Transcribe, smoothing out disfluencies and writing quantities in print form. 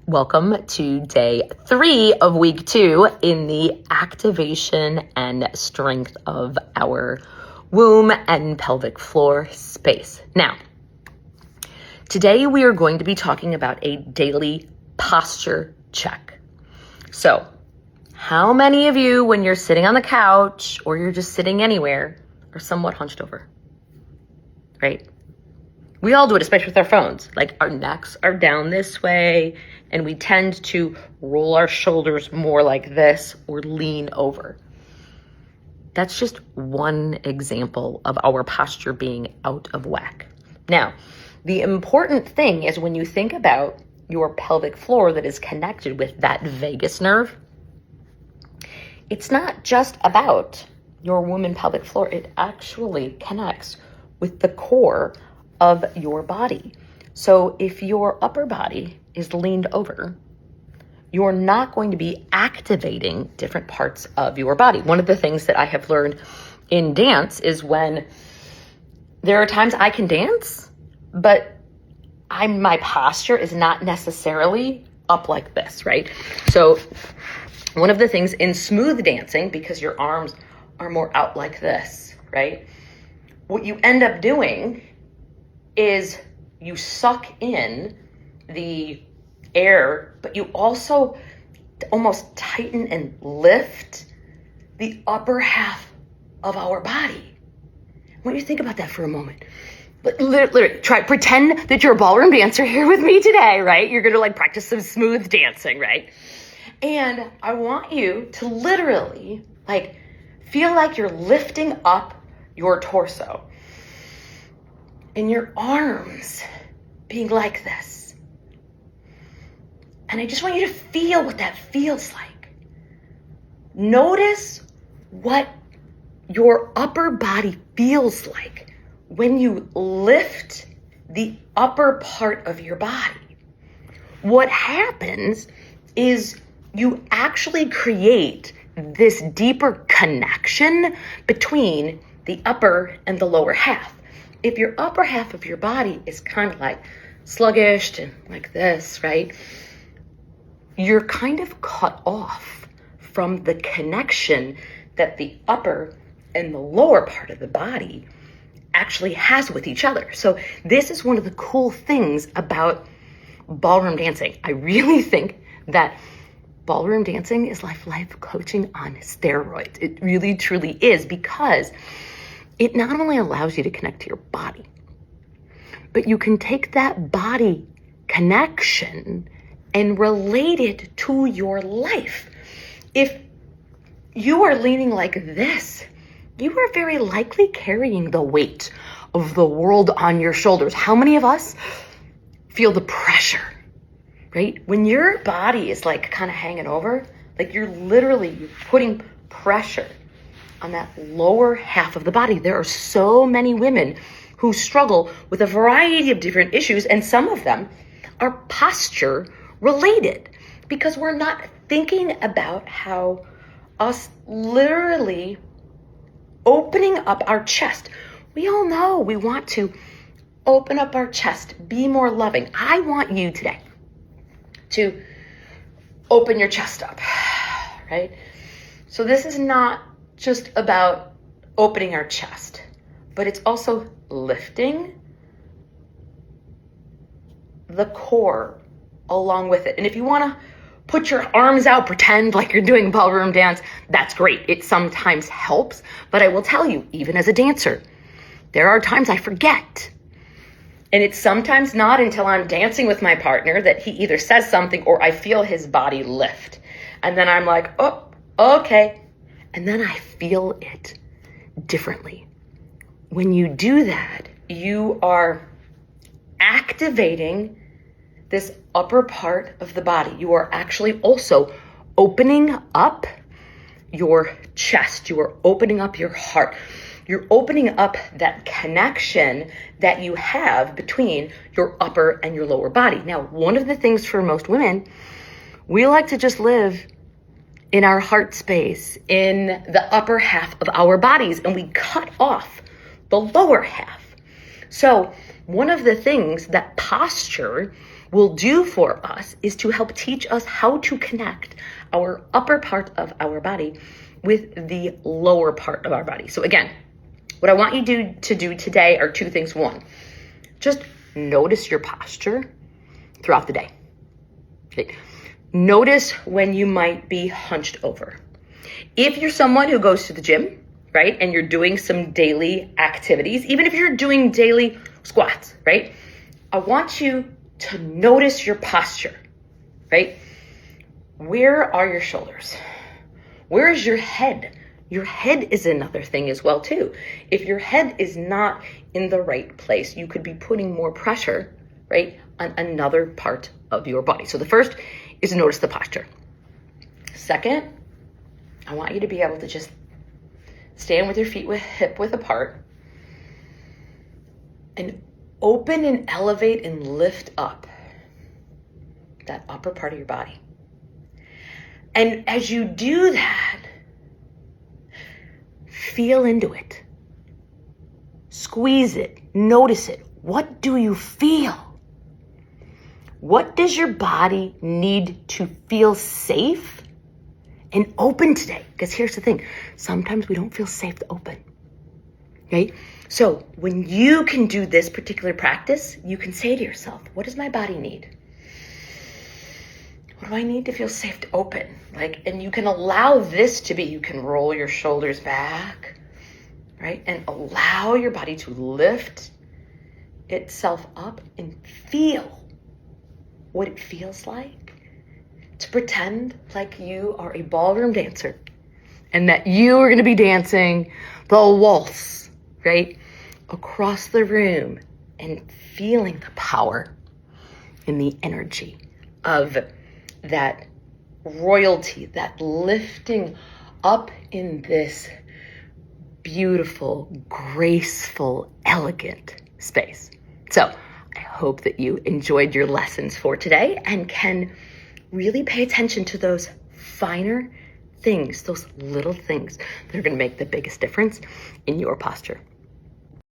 Welcome to day 3 of week 2 in the activation and strength of our womb and pelvic floor space. Now, today we are going to be talking about a daily posture check. So, how many of you, when you're sitting on the couch or you're just sitting anywhere, are somewhat hunched over? Right? We all do it, especially with our phones. Like our necks are down this way and we tend to roll our shoulders more like this or lean over. That's just one example of our posture being out of whack. Now, the important thing is when you think about your pelvic floor that is connected with that vagus nerve, it's not just about your womb and pelvic floor. It actually connects with the core of your body. So if your upper body is leaned over, you're not going to be activating different parts of your body. One of the things that I have learned in dance is when there are times I can dance, but my posture is not necessarily up like this, right? So one of the things in smooth dancing, because your arms are more out like this, right? What you end up doing is you suck in the air, but you also almost tighten and lift the upper half of our body. I want you to think about that for a moment. Literally, pretend that you're a ballroom dancer here with me today, right? You're gonna practice some smooth dancing, right? And I want you to literally feel like you're lifting up your torso and your arms being like this. And I just want you to feel what that feels like. Notice what your upper body feels like when you lift the upper part of your body. What happens is you actually create this deeper connection between the upper and the lower half. If your upper half of your body is kind of sluggish and like this, right? You're kind of cut off from the connection that the upper and the lower part of the body actually has with each other. So this is one of the cool things about ballroom dancing. I really think that ballroom dancing is life coaching on steroids. It really, truly is, because it not only allows you to connect to your body, but you can take that body connection and relate it to your life. If you are leaning like this, you are very likely carrying the weight of the world on your shoulders. How many of us feel the pressure, right? When your body is kind of hanging over, you're putting pressure on that lower half of the body. There are so many women who struggle with a variety of different issues, and some of them are posture related because we're not thinking about how us literally opening up our chest. We all know we want to open up our chest, be more loving. I want you today to open your chest up, right? So this is not just about opening our chest, but it's also lifting the core along with it. And if you want to put your arms out, pretend like you're doing ballroom dance, that's great. It sometimes helps, but I will tell you, even as a dancer, there are times I forget. And it's sometimes not until I'm dancing with my partner that he either says something or I feel his body lift. And then I'm like, oh, okay. And then I feel it differently. When you do that, you are activating this upper part of the body. You are actually also opening up your chest. You are opening up your heart. You're opening up that connection that you have between your upper and your lower body. Now, one of the things for most women, we like to just live in our heart space, in the upper half of our bodies, and we cut off the lower half. So one of the things that posture will do for us is to help teach us how to connect our upper part of our body with the lower part of our body. So again, what I want you to do today are two things. One, just notice your posture throughout the day. Okay. Notice when you might be hunched over. If you're someone who goes to the gym, right, and you're doing some daily activities, even if you're doing daily squats, right, I want you to notice your posture, right? Where are your shoulders? Where is your head? Your head is another thing as well, too. If your head is not in the right place, you could be putting more pressure, right, on another part of your body. So the first is notice the posture. Second, I want you to be able to just stand with your feet hip width apart and open and elevate and lift up that upper part of your body. And as you do that, feel into it. Squeeze it. Notice it. What do you feel? What does your body need to feel safe and open today? Because here's the thing. Sometimes we don't feel safe to open. Okay? So when you can do this particular practice, you can say to yourself, what does my body need? What do I need to feel safe to open? And you can allow this to be, you can roll your shoulders back, right? And allow your body to lift itself up and feel what it feels like to pretend like you are a ballroom dancer and that you are going to be dancing the waltz, right? Across the room and feeling the power and the energy of that royalty, that lifting up in this beautiful, graceful, elegant space. So I hope that you enjoyed your lessons for today and can really pay attention to those finer things, those little things that are going to make the biggest difference in your posture.